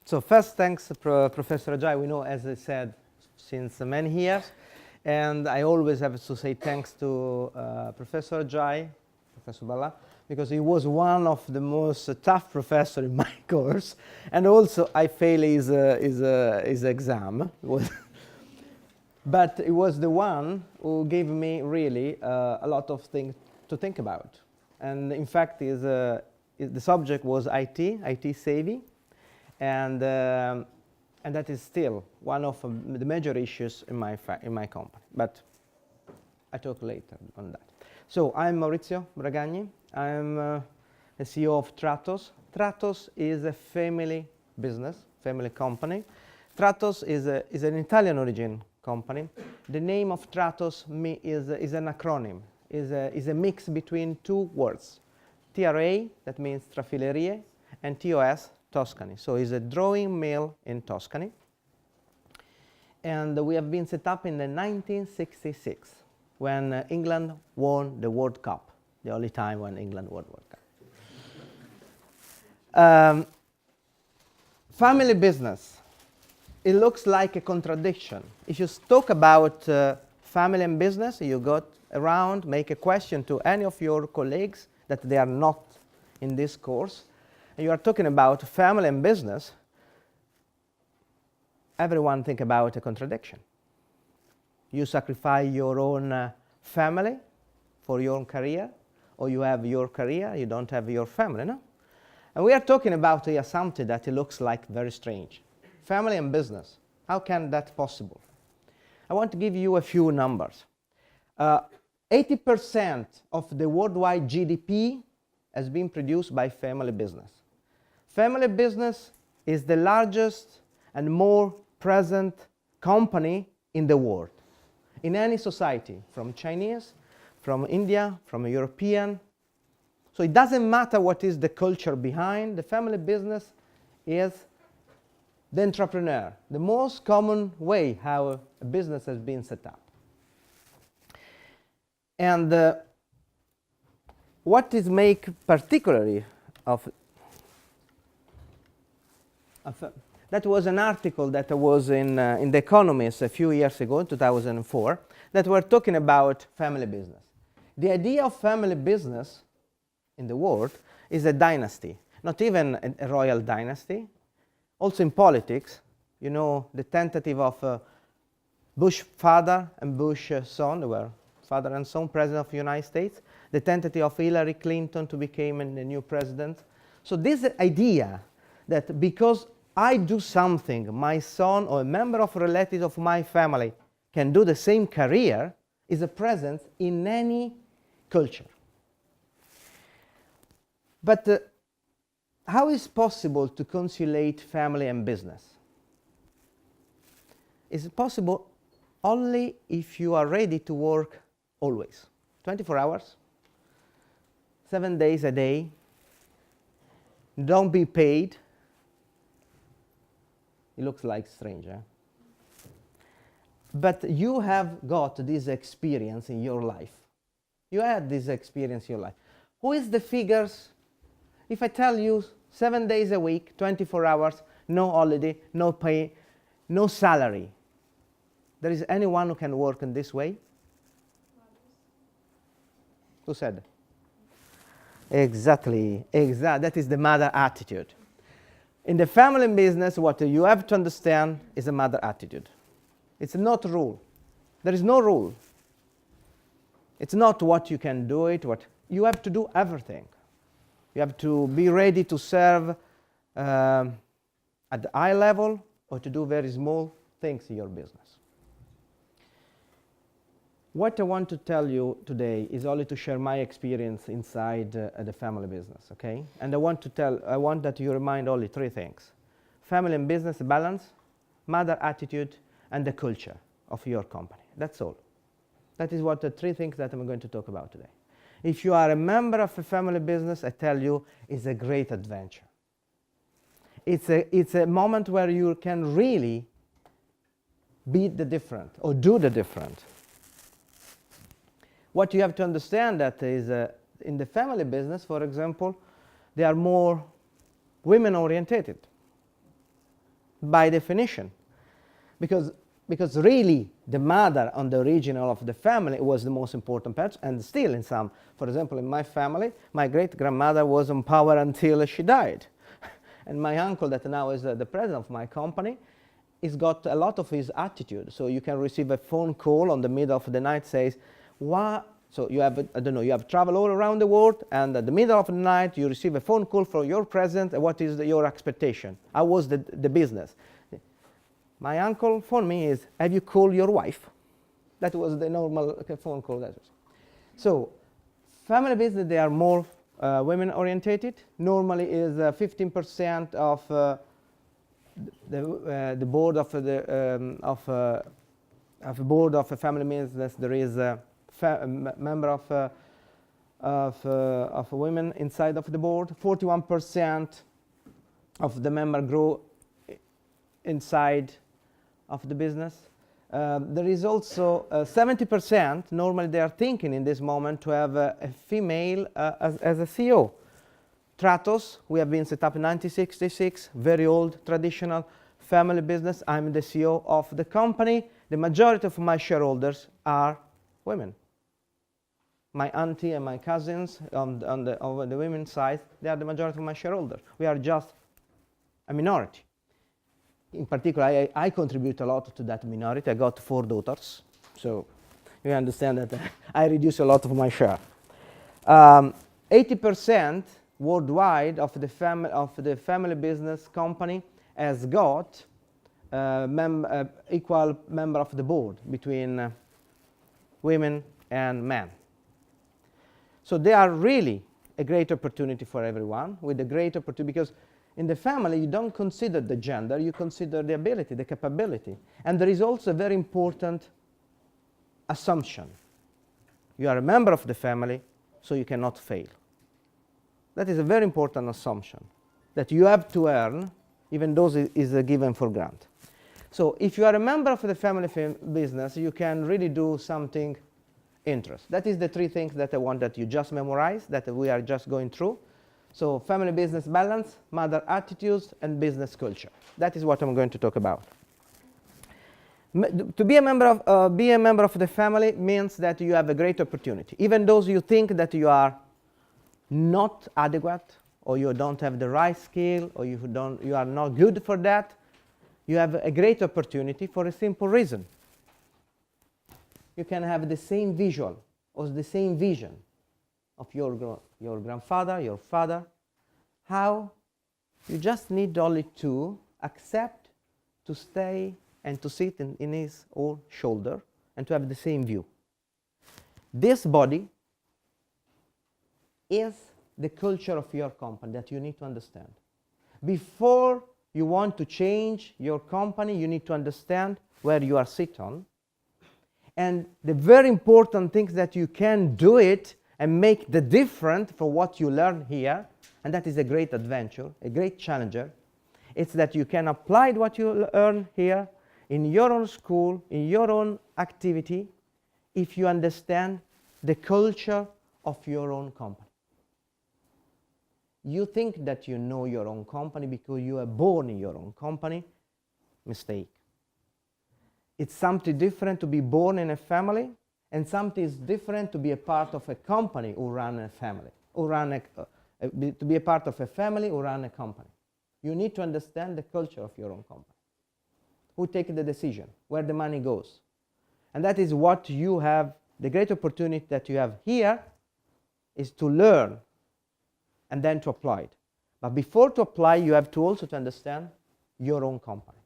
So first, thanks, Professor Ajay. We know, as I said, since many years. And I always have to say thanks to Professor Ajay, Professor Bhalla, because he was one of the most tough professors in my course. And also, I failed his exam. But it was the one who gave me really a lot of things to think about. And in fact, the subject was IT savvy. And that is still one of the major issues in my company. But I talk later on that. So I'm Maurizio Bragagni. I'm the CEO of Tratos. Tratos is a family business, family company. Tratos is an Italian origin company. The name of Tratos is an acronym, is a mix between two words. TRA, that means Trafilerie, and TOS, Tuscany. So it's a drawing mill in Tuscany. And we have been set up in the 1966 when England won the World Cup, the only time when England won the World Cup. Family business, it looks like a contradiction. If you talk about family and business, you go around, make a question to any of your colleagues that they are not in this course, and you are talking about family and business, everyone think about a contradiction. You sacrifice your own family for your own career, or you have your career, you don't have your family, no? And we are talking about something that it looks like very strange. Family and business, how can that possible? I want to give you a few numbers. 80% of the worldwide GDP has been produced by family business. Family business is the largest and more present company in the world, in any society, from Chinese, from India, from European. So it doesn't matter what is the culture behind. The family business is the entrepreneur, the most common way how a business has been set up. And what is make particularly of that was an article that was in The Economist a few years ago, in 2004, that were talking about family business. The idea of family business in the world is a dynasty, not even a royal dynasty. Also in politics, you know, the tentative of Bush father and Bush son, they were father and son, president of the United States, the tentative of Hillary Clinton to become the new president. So this idea that because I do something, my son or a member of relatives of my family can do the same career is a presence in any culture. But how is it possible to conciliate family and business? Is it possible only if you are ready to work always, 24 hours, 7 days a day, don't be paid. It looks like strange, eh? But you have got this experience in your life. You had this experience in your life. Who is the figures? If I tell you 7 days a week, 24 hours, no holiday, no pay, no salary, there is anyone who can work in this way? Who said? Exactly. That is the mother attitude. In the family business, what you have to understand is a mother attitude. It's not a rule. There is no rule. It's not what you can do it, what you have to do everything. You have to be ready to serve at the high level or to do very small things in your business. What I want to tell you today is only to share my experience inside the family business, okay? And I want that you remind only three things: family and business balance, mother attitude, and the culture of your company. That's all. That is what the three things that I'm going to talk about today. If you are a member of a family business, I tell you, it's a great adventure. It's a moment where you can really be the different or do the different. What you have to understand that is in the family business, for example, they are more women orientated. by definition. Because really the mother and the original of the family was the most important part, and still in some, for example, in my family, my great-grandmother was in power until she died. And my uncle, that now is the president of my company, he's got a lot of his attitude. So you can receive a phone call on the middle of the night, says, what? So you have, I don't know, you have traveled all around the world, and at the middle of the night you receive a phone call from your president, and what is your expectation? How was the business? My uncle phoned me is, have you called your wife? That was the normal phone call. That was. So family business, they are more women orientated. Normally is 15% of the board of the board of a family business. There is a member of women inside of the board. 41% of the member grow inside of the business. There is also 70%, normally they are thinking in this moment to have a female as a CEO. Tratos, we have been set up in 1966, very old, traditional family business. I'm the CEO of the company. The majority of my shareholders are women. My auntie and my cousins on the women's side, they are the majority of my shareholders. We are just a minority. In particular, I contribute a lot to that minority. I got 4 daughters, so you understand that I reduce a lot of my share. 80% worldwide of the family business company has got equal member of the board between women and men. So they are really a great opportunity for everyone, with a great opportunity, because in the family, you don't consider the gender, you consider the ability, the capability. And there is also a very important assumption. You are a member of the family, so you cannot fail. That is a very important assumption, that you have to earn, even though it is given for granted. So if you are a member of the family business, you can really do something interesting. That is the 3 things that I want that you just memorize, that we are just going through. So family business balance, mother attitudes, and business culture. That is what I'm going to talk about. To be a member of the family means that you have a great opportunity. Even though you think that you are not adequate, or you don't have the right skill, or you are not good for that, you have a great opportunity for a simple reason. You can have the same visual or the same vision of your grandfather, your father. How? You just need only to accept to stay and to sit in his own shoulder and to have the same view. This body is the culture of your company that you need to understand. Before you want to change your company, you need to understand where you are sit on. And the very important things that you can do it and make the difference for what you learn here, and that is a great adventure, a great challenger. It's that you can apply what you learn here in your own school, in your own activity, if you understand the culture of your own company. You think that you know your own company because you are born in your own company. Mistake. It's something different to be born in a family, and something is different to be a part of a company or run a family, or to be a part of a family or run a company. You need to understand the culture of your own company. Who takes the decision, where the money goes. And that is what you have, the great opportunity that you have here is to learn and then to apply it. But before to apply, you have to also to understand your own company.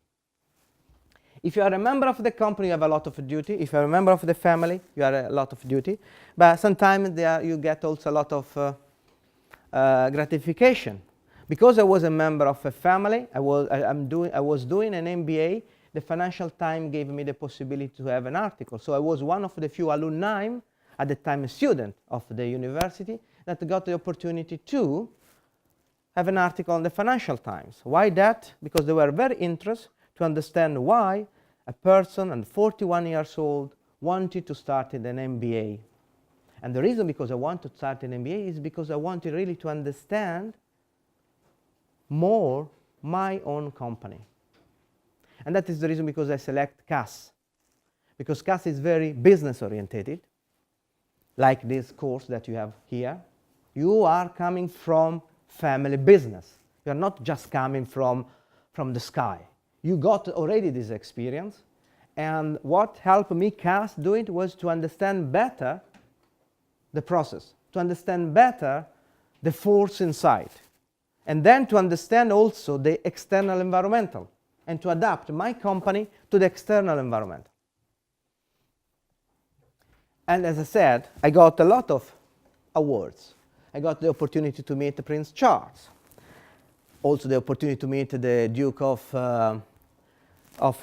If you are a member of the company, you have a lot of duty. If you are a member of the family, you have a lot of duty. But sometimes you get also a lot of gratification. Because I was a member of a family, I was doing an MBA. The Financial Times gave me the possibility to have an article. So I was one of the few alumni, at the time a student of the university, that got the opportunity to have an article on the Financial Times. Why that? Because they were very interested to understand why a person at 41 years old wanted to start an MBA. And the reason because I wanted to start an MBA is because I wanted really to understand more my own company. And that is the reason because I select CAS. Because CAS is very business orientated, like this course that you have here. You are coming from family business. You are not just coming from the sky. You got already this experience. And what helped me, CAS, do it was to understand better the process, to understand better the force inside, and then to understand also the external environmental, and to adapt my company to the external environment. And as I said, I got a lot of awards. I got the opportunity to meet Prince Charles, also the opportunity to meet the Duke of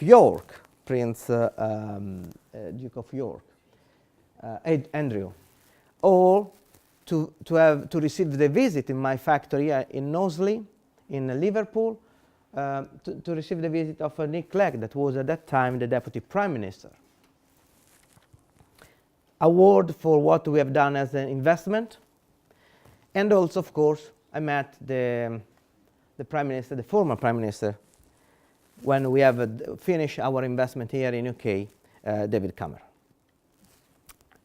York, Prince Duke of York, Andrew, or to receive the visit in my factory in Knowsley, in Liverpool, to receive the visit of Nick Clegg, that was at that time the Deputy Prime Minister. Award for what we have done as an investment, and also, of course, I met the Prime Minister, the former Prime Minister, when we have finished our investment here in UK, David Cameron.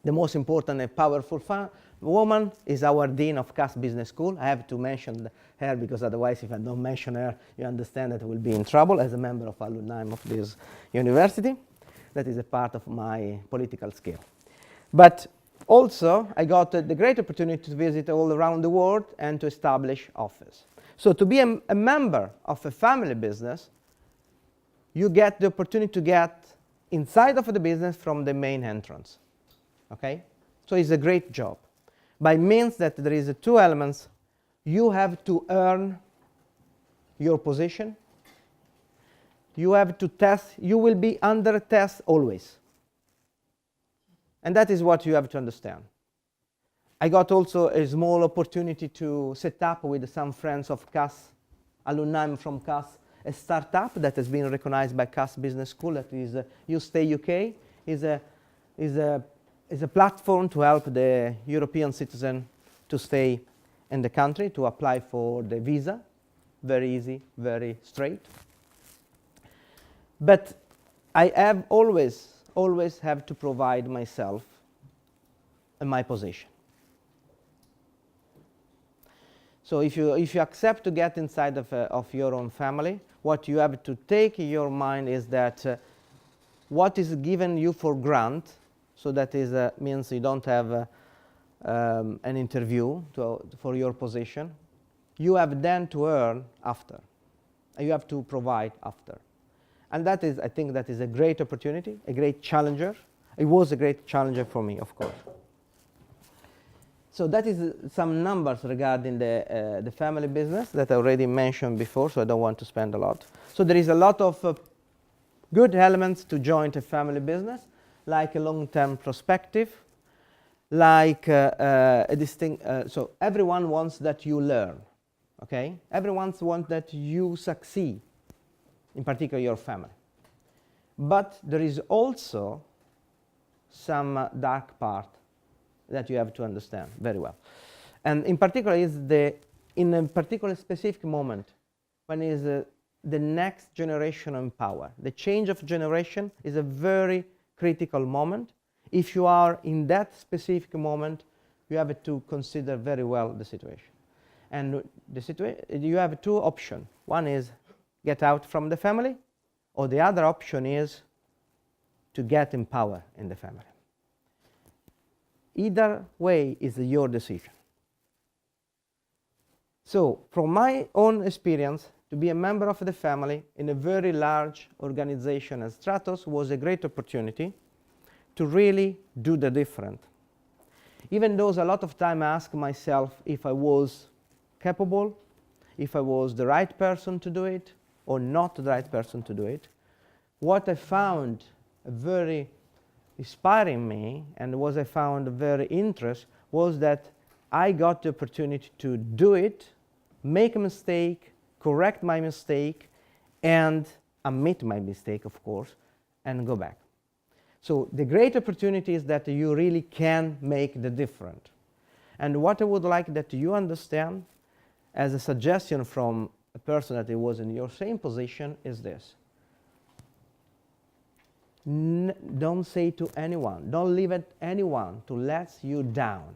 The most important and powerful woman is our Dean of CAS Business School. I have to mention her because otherwise if I don't mention her, you understand that I will be in trouble as a member of alumni of this university. That is a part of my political skill. But also, I got the great opportunity to visit all around the world and to establish office. So to be a member of a family business, you get the opportunity to get inside of the business from the main entrance. Okay? So it's a great job. By means that there is two elements. You have to earn your position. You have to test. You will be under test always. And that is what you have to understand. I got also a small opportunity to set up with some friends of CAS, alumni from CAS, a startup that has been recognized by CAS Business School, that is You Stay UK, is a platform to help the European citizen to stay in the country, to apply for the visa. Very easy, very straight. But I have always have to provide myself and my position. So if you accept to get inside of your own family, what you have to take in your mind is that what is given you for grant, so that is means you don't have an interview for your position, you have then to earn after. You have to provide after. And that is, I think that is a great opportunity, a great challenger. It was a great challenger for me, of course. So that is some numbers regarding the family business that I already mentioned before, so I don't want to spend a lot. So there is a lot of good elements to join a family business, like a long-term perspective, like a distinct, so everyone wants that you learn, okay? Everyone wants that you succeed, in particular your family. But there is also some dark part that you have to understand very well. And in particular is in a particular specific moment when is the next generation in power. The change of generation is a very critical moment. If you are in that specific moment, you have to consider very well the situation. And you have two options. One is get out from the family, or the other option is to get in power in the family. Either way is your decision. So, from my own experience, to be a member of the family in a very large organization as Stratos was a great opportunity to really do the different. Even though a lot of time I ask myself if I was capable, if I was the right person to do it, or not the right person to do it, what I found very inspiring me, and what I found very interesting, was that I got the opportunity to do it, make a mistake, correct my mistake, and admit my mistake, of course, and go back. So the great opportunity is that you really can make the difference. And what I would like that you understand as a suggestion from a person that was in your same position is this. Don't say to anyone, don't leave it anyone to let you down.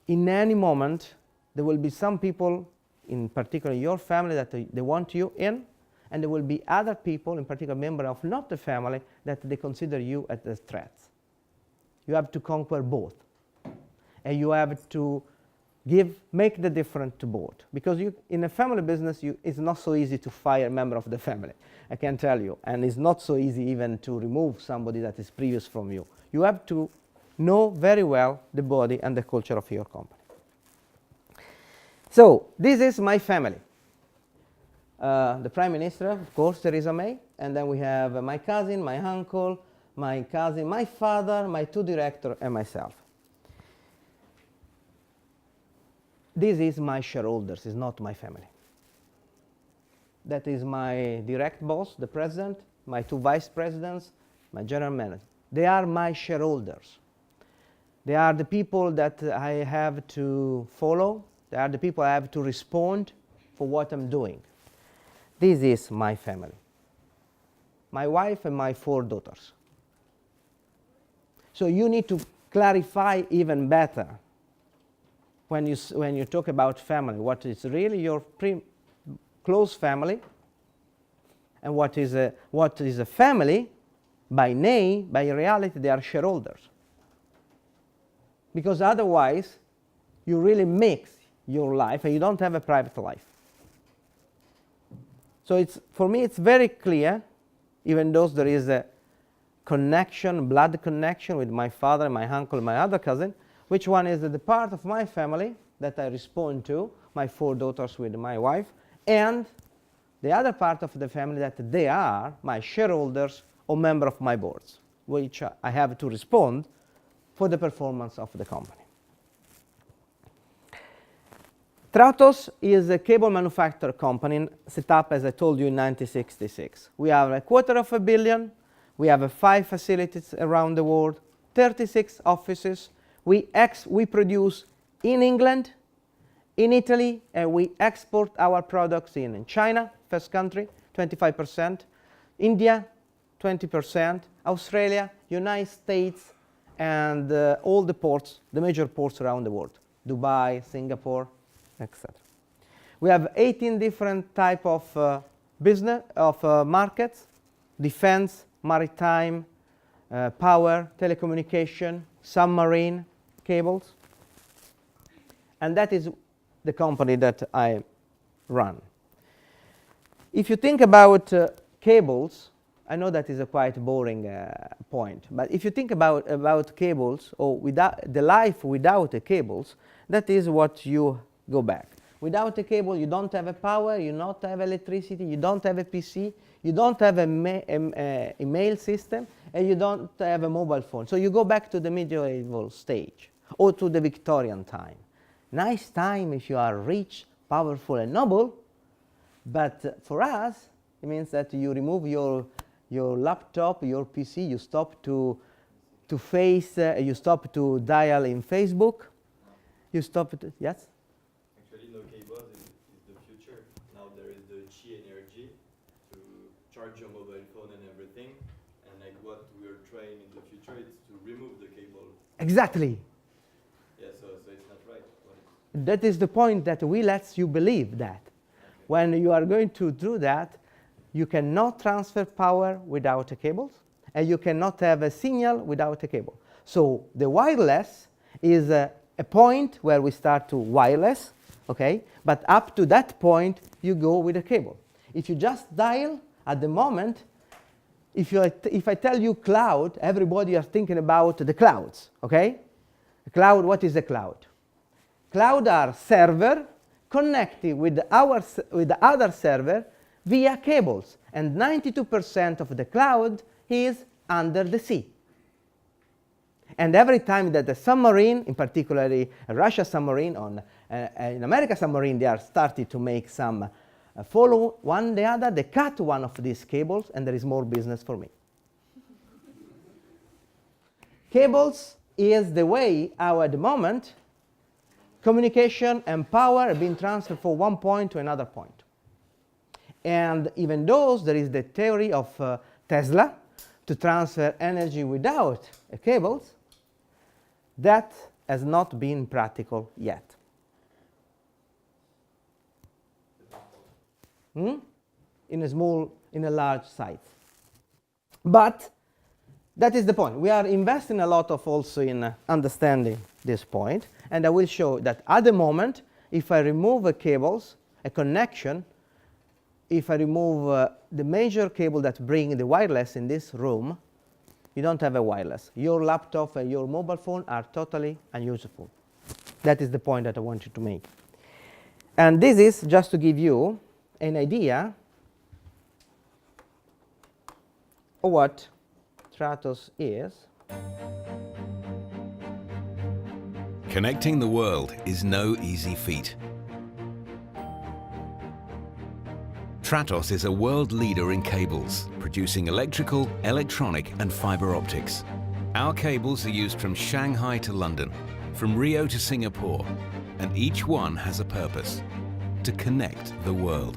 In any moment, there will be some people, in particular your family, that they want you in, and there will be other people, in particular member of not the family, that they consider you as a threat. You have to conquer both. And you have to make the difference to both. Because in a family business, it's not so easy to fire a member of the family, I can tell you. And it's not so easy even to remove somebody that is previous from you. You have to know very well the body and the culture of your company. So this is my family. The Prime Minister, of course, Theresa May. And then we have my cousin, my uncle, my cousin, my father, my two directors, and myself. This is my shareholders, it's not my family. That is my direct boss, the president, my two vice presidents, my general manager. They are my shareholders. They are the people that I have to follow. They are the people I have to respond for what I'm doing. This is my family. My wife and my 4 daughters. So you need to clarify even better when you talk about family, what is really your close family, and what is a family by name, by reality, they are shareholders. Because otherwise, you really mix your life and you don't have a private life. So for me, it's very clear, even though there is a connection, blood connection with my father, my uncle, my other cousin, which one is the part of my family that I respond to, my 4 daughters with my wife, and the other part of the family that they are my shareholders or member of my boards, which I have to respond for the performance of the company. Tratos is a cable manufacturer company set up, as I told you, in 1966. We have $250 million. We have 5 facilities around the world, 36 offices. We produce in England, in Italy, and we export our products in China, first country, 25%, India, 20%, Australia, United States, and all the ports, the major ports around the world, Dubai, Singapore, etc. We have 18 different type of markets: defense, maritime, power, telecommunication, submarine, cables. And that is the company that I run. If you think about cables, I know that is a quite boring point, but if you think about cables, or without the life without the cables, that is what you go back. Without a cable, you don't have a power, you don't have electricity, you don't have a PC, you don't have a email system, and you don't have a mobile phone. So you go back to the medieval stage, or to the Victorian time. Nice time if you are rich, powerful, and noble, but for us, it means that you remove your laptop, your PC, you stop to you stop to dial in Facebook, you stop to, yes? Actually, no cables is the future. Now there is the Qi energy to charge your mobile phone and everything, and like what we are trying in the future is to remove the cable. Exactly. Yeah, so it's not right. That is the point that we let you believe that. Okay. When you are going to do that, you cannot transfer power without a cable, and you cannot have a signal without a cable. So the wireless is a point where we start to wireless, okay? But up to that point, you go with a cable. If you just dial at the moment, if I tell you cloud, everybody is thinking about the clouds, okay? Cloud, what is a cloud? Cloud are server connected with the other server via cables, and 92% of the cloud is under the sea. And every time that a submarine, in particular a Russia submarine or an American submarine, they are starting to make some follow one the other, they cut one of these cables, and there is more business for me. Cables is the way how at the moment communication and power are being transferred from one point to another point. And even though there is the theory of Tesla to transfer energy without cables, that has not been practical yet. In a large site. But that is the point. We are investing a lot of also in understanding this point, and I will show that at the moment, if I remove the cables, a connection, if I remove the major cable that bring the wireless in this room, you don't have a wireless. Your laptop and your mobile phone are totally unusable. That is the point that I want you to make. And this is just to give you an idea of what Tratos is. Connecting the world is no easy feat. Tratos is a world leader in cables, producing electrical, electronic and fiber optics. Our cables are used from Shanghai to London, from Rio to Singapore, and each one has a purpose: to connect the world.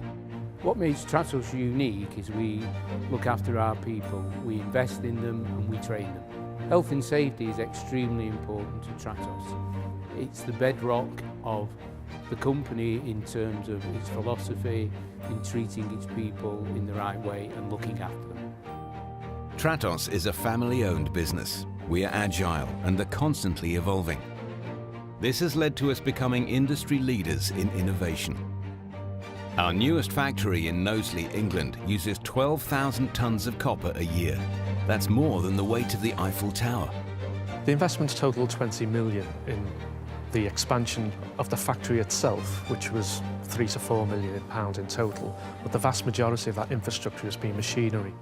What makes Tratos unique is we look after our people, we invest in them and we train them. Health and safety is extremely important to Tratos. It's the bedrock of the company in terms of its philosophy, in treating its people in the right way and looking after them. Tratos is a family-owned business. We are agile and are constantly evolving. This has led to us becoming industry leaders in innovation. Our newest factory in Knowsley, England, uses 12,000 tons of copper a year. That's more than the weight of the Eiffel Tower. The investments totaled 20 million in the expansion of the factory itself, which was £3 to £4 million in total, but the vast majority of that infrastructure has been machinery.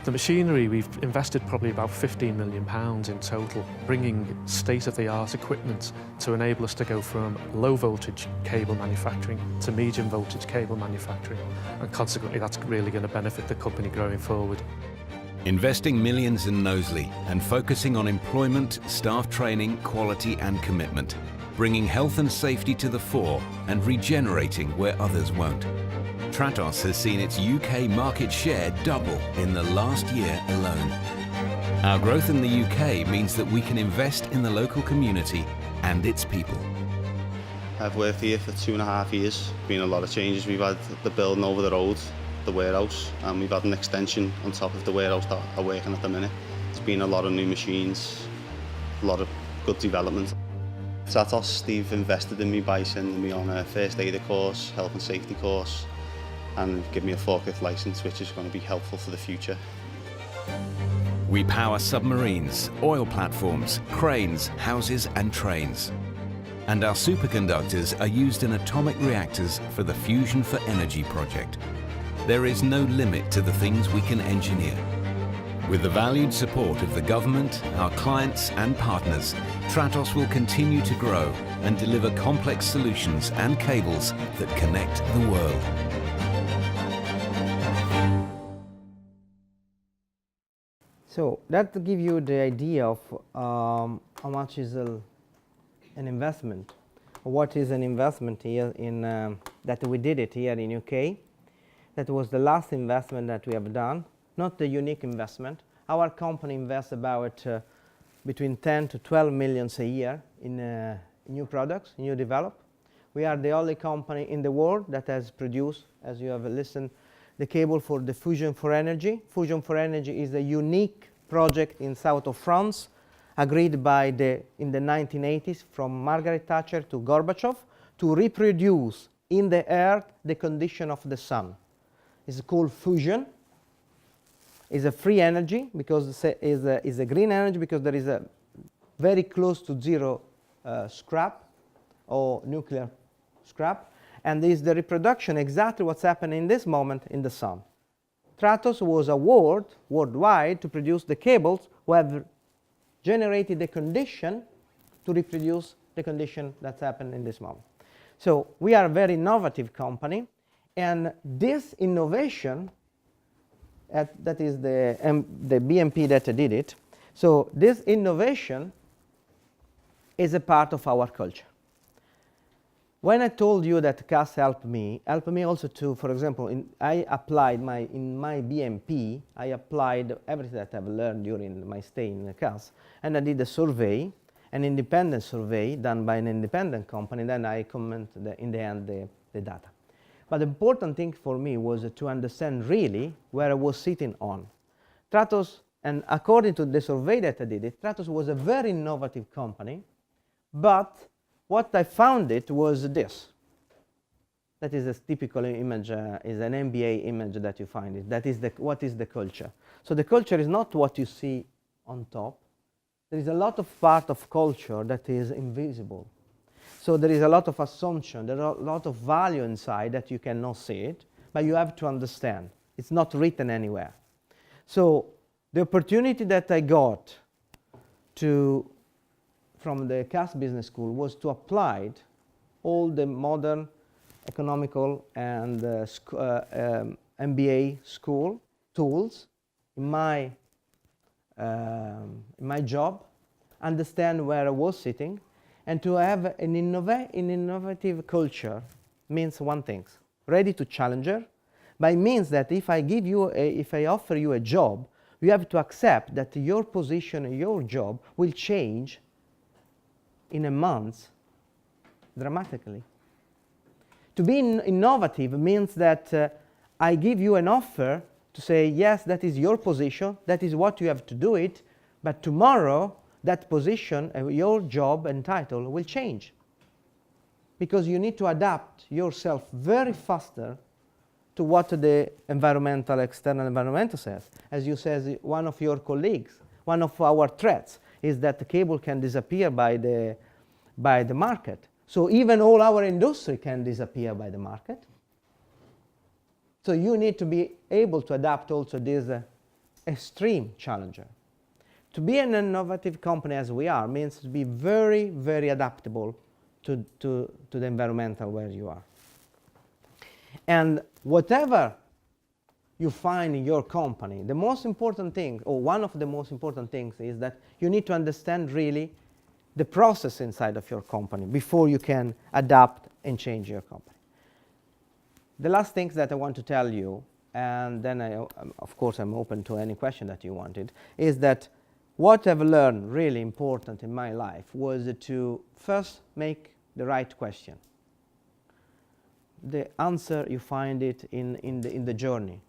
The machinery, we've invested probably about £15 million in total, bringing state-of-the-art equipment to enable us to go from low-voltage cable manufacturing to medium-voltage cable manufacturing, and consequently that's really going to benefit the company going forward. Investing millions in Knowsley and focusing on employment, staff training, quality and commitment, bringing health and safety to the fore and regenerating where others won't. Tratos has seen its UK market share double in the last year alone. Our growth in the UK means that we can invest in the local community and its people. I've worked here for 2.5 years. Been a lot of changes. We've had the building over the road, the warehouse, and we've had an extension on top of the warehouse that are working at the minute. There's been a lot of new machines, a lot of good development. Tratos, they've invested in me by sending me on a first aider course, health and safety course, and give me a forklift license, which is going to be helpful for the future. We power submarines, oil platforms, cranes, houses and trains. And our superconductors are used in atomic reactors for the Fusion for Energy project. There is no limit to the things we can engineer. With the valued support of the government, our clients and partners, Tratos will continue to grow and deliver complex solutions and cables that connect the world. So that gives you the idea of how much is an investment. What is an investment here in that we did it here in UK. That was the last investment that we have done, not the unique investment. Our company invests about between 10 to 12 million a year in new products, new develop. We are the only company in the world that has produced, as you have listened, the cable for the Fusion for Energy. Fusion for Energy is a unique project in south of France, agreed by in the 1980s from Margaret Thatcher to Gorbachev to reproduce in the earth the condition of the sun. It's called fusion. It's a free energy because it's a green energy because there is a very close to zero scrap or nuclear scrap. And is the reproduction exactly what's happening in this moment in the sun. Tratos was awarded worldwide to produce the cables who have generated the condition to reproduce the condition that's happened in this moment. So we are a very innovative company, and this innovation, that is the BMP that did it. So this innovation is a part of our culture. when I told you that CAS helped me also to, for example, I applied in my BMP, I applied everything that I've learned during my stay in the CAS, and I did a survey, an independent survey done by an independent company, then I commented in the end the data. But the important thing for me was to understand really where I was sitting on. Tratos, and according to the survey that I did, Tratos was a very innovative company, but what I found it was this. That is a typical image, is an MBA image that you find it. That is what is the culture. So the culture is not what you see on top. There is a lot of part of culture that is invisible. So there is a lot of assumption, there are a lot of value inside that you cannot see it, but you have to understand. It's not written anywhere. So the opportunity that I got from the CAS Business School was to apply all the modern economical and MBA school tools in my job, understand where I was sitting, and to have an innovative culture means one thing: ready to challenger, but it means that if I offer you a job, you have to accept that your position, your job will change in a month dramatically. To be innovative means that I give you an offer to say, yes, that is your position, that is what you have to do it, but tomorrow that position, your job and title will change. Because you need to adapt yourself very faster to what the external environmental says. As you said, one of your colleagues, one of our threats is that the cable can disappear by the market. So even all our industry can disappear by the market. So you need to be able to adapt also this extreme challenger. To be an innovative company as we are means to be very, very adaptable to the environmental where you are. And whatever you find in your company, the most important thing, or one of the most important things, is that you need to understand really the process inside of your company before you can adapt and change your company. The last things that I want to tell you, and then of course I'm open to any question that you wanted, is that what I've learned really important in my life was to first make the right question. The answer, you find it in the journey.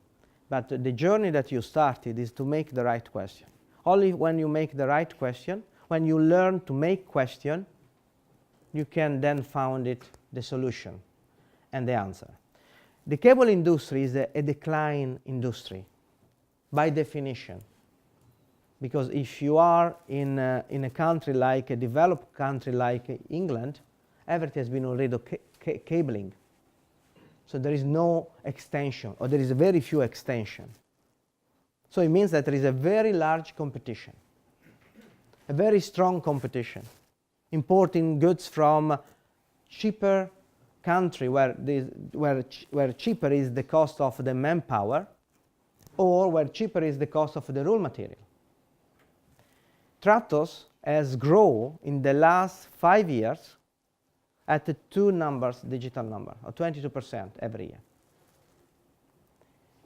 But the journey that you started is to make the right question. Only when you make the right question, when you learn to make question, you can then find the solution and the answer. The cable industry is a decline industry by definition. Because if you are in a country like a developed country like England, everything has been already cabling. So there is no extension, or there is very few extension. So it means that there is a very large competition, a very strong competition, importing goods from cheaper country where cheaper is the cost of the manpower, or where cheaper is the cost of the raw material. Tratos has grown in the last 5 years at the two numbers, digital number, or 22% every year.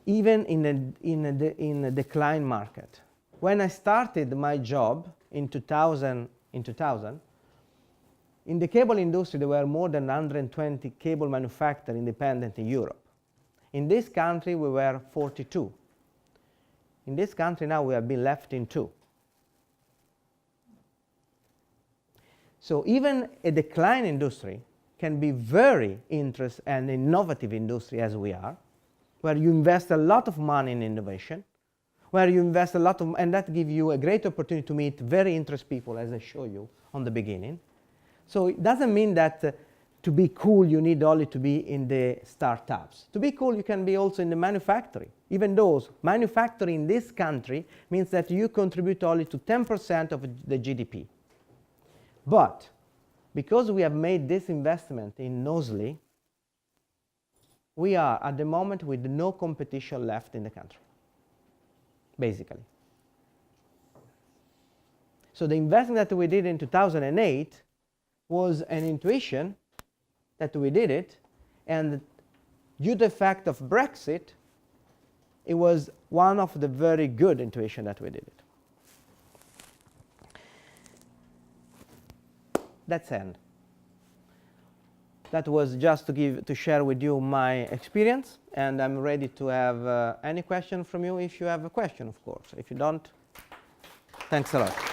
Even in a decline market. When I started my job in 2000, in the cable industry there were more than 120 cable manufacturers independent in Europe. In this country we were 42. In this country now we have been left in 2. So even a decline industry can be very interesting and innovative industry as we are, where you invest a lot of money in innovation, where you invest a lot of, and that gives you a great opportunity to meet very interesting people, as I showed you on the beginning. So it doesn't mean that to be cool you need only to be in the startups. To be cool you can be also in the manufacturing. Even though manufacturing in this country means that you contribute only to 10% of the GDP. But because we have made this investment in Knowsley, we are at the moment with no competition left in the country, basically. So the investment that we did in 2008 was an intuition that we did it, and due to the fact of Brexit, it was one of the very good intuition that we did it. That's end. That was just to share with you my experience, and I'm ready to have any question from you if you have a question, of course. If you don't, thanks a lot.